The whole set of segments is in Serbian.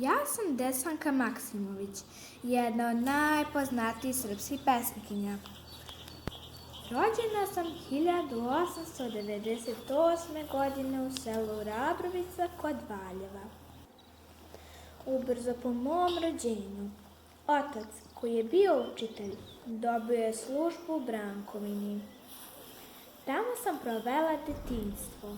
Ja sam Desanka Maksimović, jedna od najpoznatijih srpskih pesnikinja. Rođena sam 1898. godine u selu Rabrovica kod Valjeva. Ubrzo po mom rođenju, otac, koji je bio učitelj, dobio je službu u Brankovini. Tamo sam provela detinjstvo.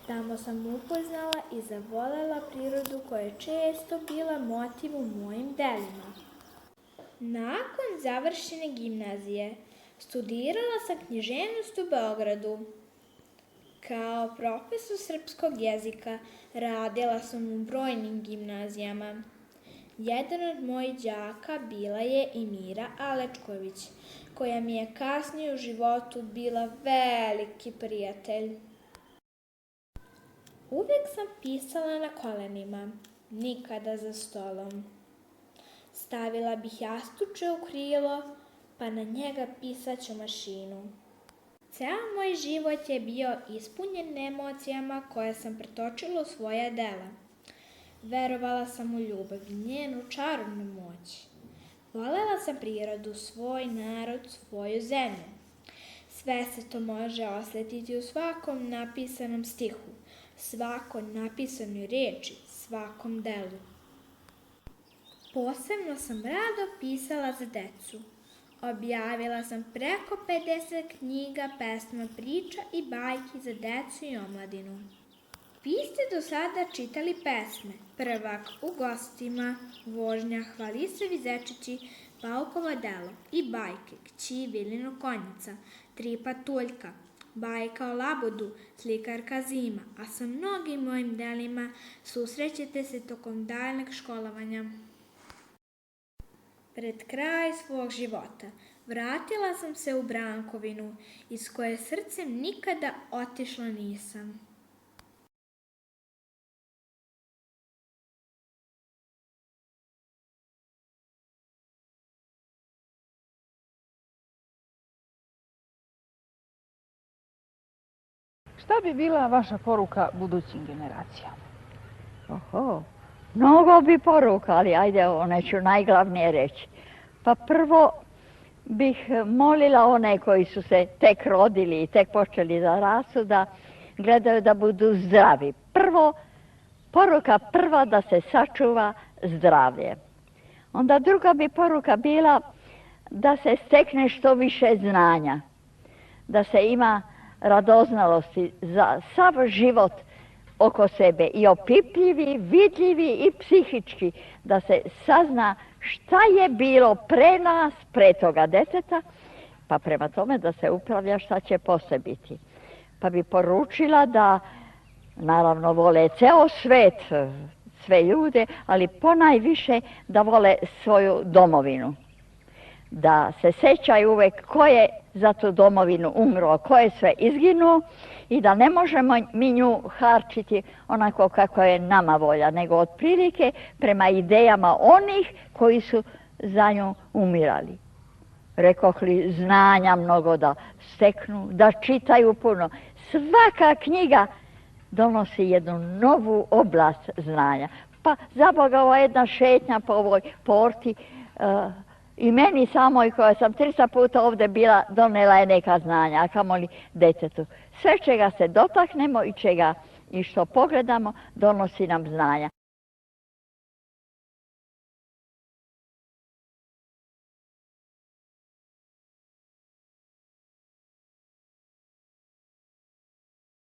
Tamo sam upoznala i zavolela prirodu koja je često bila motiv u mojim delima. Nakon završene gimnazije, studirala sam književnost u Beogradu. Kao profesor srpskog jezika radila sam u brojnim gimnazijama. Jedan od mojih đaka bila je i Mira Alečković, koja mi je kasnije u životu bila veliki prijatelj. Uvek sam pisala na kolenima, nikada za stolom. Stavila bih jastuče u krilo, pa na njega pisaću mašinu. Ceo moj život je bio ispunjen emocijama koje sam pretočila u svoja dela. Verovala sam u ljubav i njenu čarobnu moć. Volela sam prirodu, svoj narod, svoju zemlju. Sve se to može osjetiti u svakom napisanom stihu, svakoj napisanoj reči, svakom delu. Posebno sam rado pisala za decu. Objavila sam preko 50 knjiga, pesma, priča i bajki za decu i omladinu. Vi ste do sada čitali pesme Prvak u gostima, Vožnja, Hvalisavi zečići, Paukovo delo i bajke Kći Vilino konjica, Tri patuljka, bajka o Labudu, Slikarka zima, a sa mnogim mojim delima susrećete se tokom daljnjeg školovanja. Pred kraj svog života vratila sam se u Brankovinu, iz koje srcem nikada otišla nisam. Šta bi bila vaša poruka budućim generacijama? Mnogo bi poruka, ali ajde, one ću najglavnije reći. Pa prvo bih molila one koji su se tek rodili i tek počeli da rastu, da gledaju da budu zdravi. Poruka prva da se sačuva zdravlje. Onda druga bi poruka bila da se stekne što više znanja, da se ima radoznalosti za sav život oko sebe, i opipljivi, vidljivi i psihički, da se sazna šta je bilo pre nas, pre toga deteta, pa prema tome da se upravlja šta će posle biti. Pa bi poručila da, naravno, vole ceo svet, sve ljude, ali ponajviše da vole svoju domovinu. Da se sećaju uvek ko je za tu domovinu umro, ko je sve izginuo, i da ne možemo mi nju harčiti onako kako je nama volja, nego otprilike prema idejama onih koji su za nju umirali. Rekoh li, znanja mnogo da steknu, da čitaju puno. Svaka knjiga donosi jednu novu oblast znanja. Pa zaboga, ova jedna šetnja po ovoj porti, i meni samoj, koja sam 300 puta ovde bila, donela je neka znanja, a kamoli detetu. Sve čega se dotaknemo i što pogledamo, donosi nam znanja.